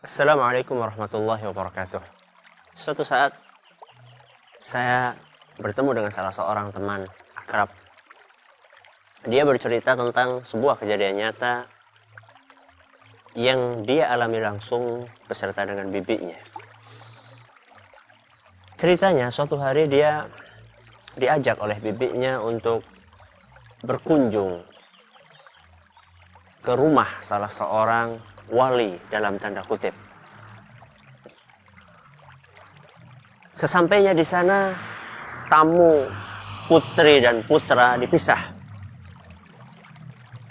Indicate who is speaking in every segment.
Speaker 1: Assalamualaikum warahmatullahi wabarakatuh. Suatu saat saya bertemu dengan salah seorang teman akrab. Dia bercerita tentang sebuah kejadian nyata yang dia alami langsung beserta dengan bibinya. Ceritanya suatu hari dia diajak oleh bibinya untuk berkunjung ke rumah salah seorang wali dalam tanda kutip. Sesampainya di sana, tamu putri dan putra dipisah.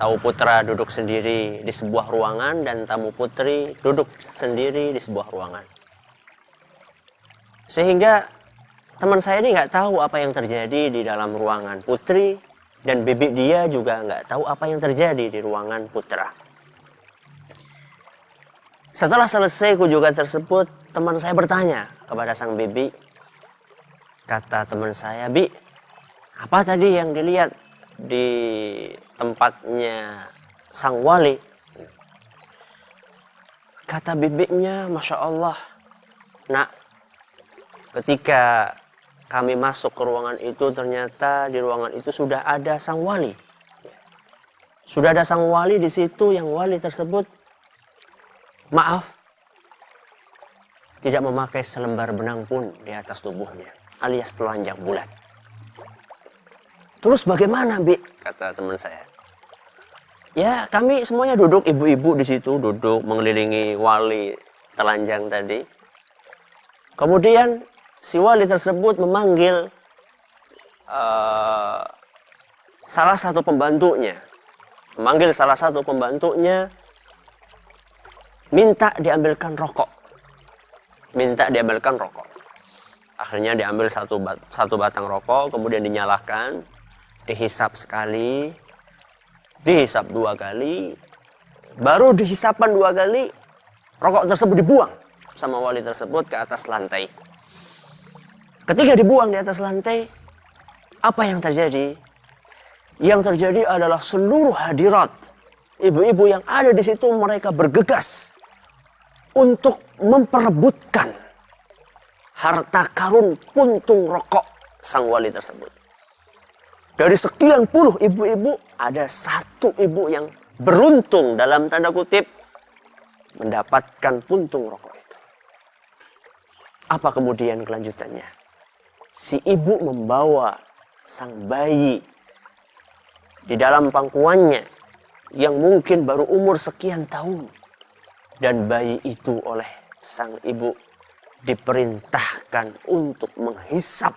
Speaker 1: Tamu putra duduk sendiri di sebuah ruangan dan tamu putri duduk sendiri di sebuah ruangan. Sehingga teman saya ini nggak tahu apa yang terjadi di dalam ruangan putri, dan bibi dia juga nggak tahu apa yang terjadi di ruangan putra. Setelah selesai kunjungan tersebut, teman saya bertanya kepada sang bibi. Kata teman saya, "Bi, apa tadi yang dilihat di tempatnya sang wali?" Kata bibinya, "Masya Allah, nak, ketika kami masuk ke ruangan itu, ternyata di ruangan itu sudah ada sang wali. Sudah ada sang wali di situ, yang wali tersebut, maaf, tidak memakai selembar benang pun di atas tubuhnya, alias telanjang bulat." "Terus bagaimana, Bi?" kata teman saya. "Ya, kami semuanya duduk, ibu-ibu di situ duduk mengelilingi wali telanjang tadi. Kemudian si wali tersebut memanggil salah satu pembantunya, minta diambilkan rokok. Akhirnya diambil satu batang rokok, kemudian dinyalakan, dihisap sekali, dihisap 2 kali, baru dihisapan 2 kali, rokok tersebut dibuang sama wali tersebut ke atas lantai. Ketika dibuang di atas lantai, apa yang terjadi? Yang terjadi adalah seluruh hadirat, ibu-ibu yang ada di situ, mereka bergegas untuk memperebutkan harta karun puntung rokok sang wali tersebut. Dari sekian puluh ibu-ibu, ada satu ibu yang beruntung dalam tanda kutip mendapatkan puntung rokok itu. Apa kemudian kelanjutannya? Si ibu membawa sang bayi di dalam pangkuannya yang mungkin baru umur sekian tahun. Dan bayi itu oleh sang ibu diperintahkan untuk menghisap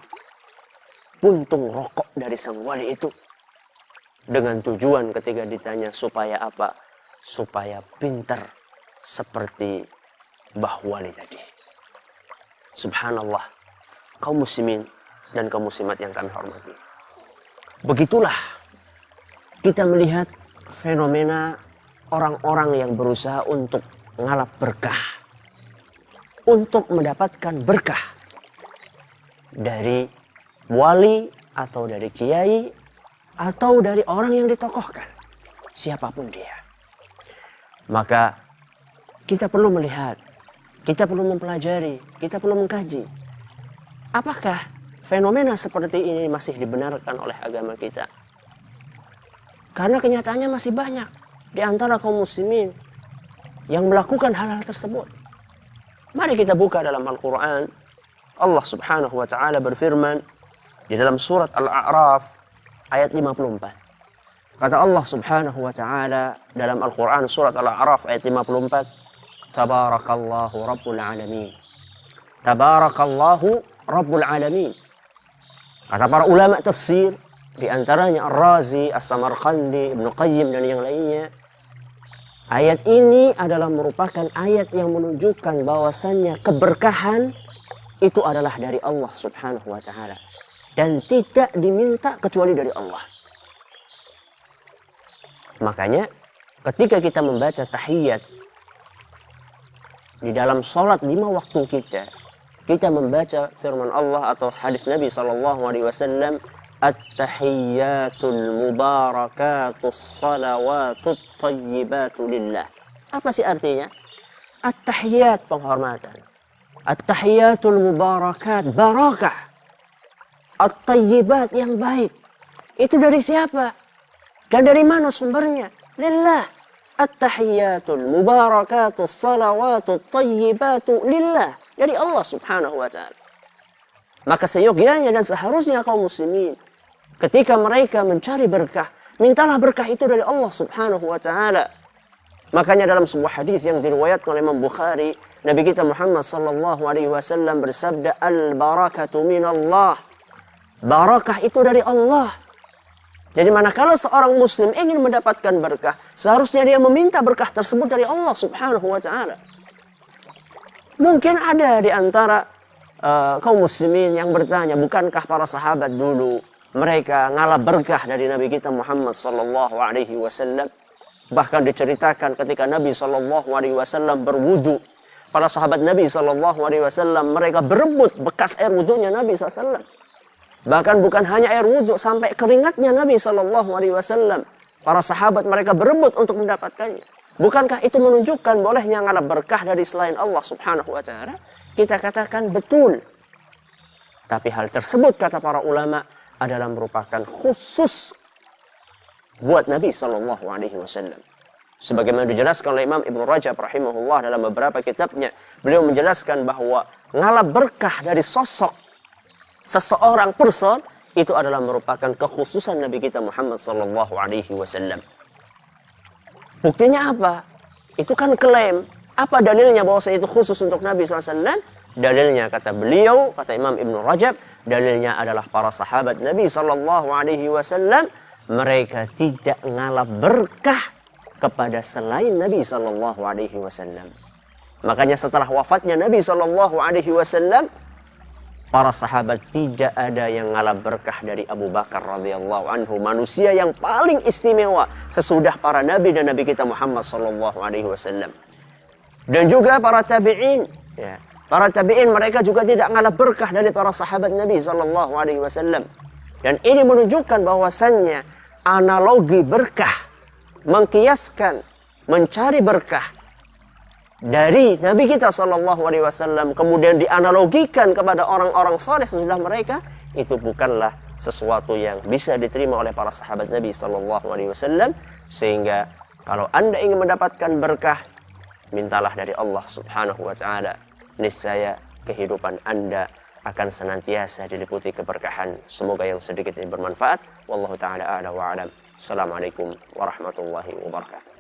Speaker 1: puntung rokok dari sang wali itu. Dengan tujuan ketika ditanya supaya apa? Supaya pintar seperti Mbah Wali tadi. Subhanallah, kaum muslimin dan kaum muslimat yang kami hormati. Begitulah kita melihat fenomena orang-orang yang berusaha untuk ngalap berkah, untuk mendapatkan berkah dari wali atau dari kiai atau dari orang yang ditokohkan, siapapun dia. Maka kita perlu melihat, kita perlu mempelajari, kita perlu mengkaji, apakah fenomena seperti ini masih dibenarkan oleh agama kita? Karena kenyataannya masih banyak di antara kaum muslimin yang melakukan hal-hal tersebut. Mari kita buka dalam Al-Quran. Allah subhanahu wa ta'ala berfirman di dalam surat Al-A'raf ayat 54. Kata Allah subhanahu wa ta'ala dalam Al-Quran surat Al-A'raf ayat 54. Tabarakallahu Rabbul Alamin. Tabarakallahu Rabbul Alamin. Kata para ulama tafsir, di antaranya Ar-Razi, As-Samarqandi, Ibnu Qayyim dan yang lainnya, ayat ini adalah merupakan ayat yang menunjukkan bahwasannya keberkahan itu adalah dari Allah subhanahu wa ta'ala. Dan tidak diminta kecuali dari Allah. Makanya ketika kita membaca tahiyat di dalam sholat 5 waktu kita membaca firman Allah atau hadis Nabi SAW, At-tahiyyatul mubarakatus salawatut tayyibatu lillah. Apa sih artinya? At-tahiyat penghormatan. At-tahiyatul mubarakat, barakah. At-tayyibat yang baik. Itu dari siapa? Dan dari mana sumbernya? Lillah. At-tahiyatul mubarakatus salawatut tayyibatu lillah. Dari Allah subhanahu wa ta'ala. Maka seyogyanya dan seharusnya kaum muslimin, ketika mereka mencari berkah, mintalah berkah itu dari Allah subhanahu wa ta'ala. Makanya dalam sebuah hadis yang diriwayatkan oleh Imam Bukhari, Nabi kita Muhammad sallallahu alaihi wasallam bersabda, al-barakatu minallah. Barakah itu dari Allah. Jadi manakala seorang muslim ingin mendapatkan berkah, seharusnya dia meminta berkah tersebut dari Allah subhanahu wa ta'ala. Mungkin ada di antara kaum muslimin yang bertanya, bukankah para sahabat dulu mereka ngalap berkah dari Nabi kita Muhammad sallallahu alaihi wasallam? Bahkan diceritakan ketika Nabi sallallahu alaihi wasallam berwudu, para sahabat Nabi sallallahu alaihi wasallam mereka berebut bekas air wudunya Nabi SAW. Bahkan bukan hanya air wudu, sampai keringatnya Nabi sallallahu alaihi wasallam, para sahabat mereka berebut untuk mendapatkannya. Bukankah itu menunjukkan bolehnya ngalap berkah dari selain Allah subhanahu wa ta'ala? Kita katakan betul. Tapi hal tersebut kata para ulama adalah merupakan khusus buat Nabi sallallahu alaihi wasallam. Sebagaimana dijelaskan oleh Imam Ibnu Rajab rahimahullah dalam beberapa kitabnya, beliau menjelaskan bahwa ngalap berkah dari sosok seseorang person itu adalah merupakan kekhususan Nabi kita Muhammad sallallahu alaihi wasallam. Buktinya apa? Itu kan klaim. Apa dalilnya bahwa itu khusus untuk Nabi SAW? Dalilnya kata beliau, kata Imam Ibnu Rajab, dalilnya adalah para sahabat Nabi SAW, mereka tidak ngalap berkah kepada selain Nabi SAW. Makanya setelah wafatnya Nabi SAW, para sahabat tidak ada yang ngalap berkah dari Abu Bakar radhiyallahu anhu, manusia yang paling istimewa sesudah para nabi dan Nabi kita Muhammad SAW. Dan juga para tabi'in, ya. Para tabi'in mereka juga tidak ngalap berkah dari para sahabat Nabi SAW. Dan ini menunjukkan bahwasannya analogi berkah, mengkiaskan, mencari berkah dari Nabi kita SAW kemudian dianalogikan kepada orang-orang saleh sesudah mereka, itu bukanlah sesuatu yang bisa diterima oleh para sahabat Nabi SAW. Sehingga kalau Anda ingin mendapatkan berkah, mintalah dari Allah subhanahu wa ta'ala. Niscaya kehidupan Anda akan senantiasa diliputi keberkahan. Semoga yang sedikit ini bermanfaat. Wallahu ta'ala a'la wa a'lam. Assalamualaikum warahmatullahi wabarakatuh.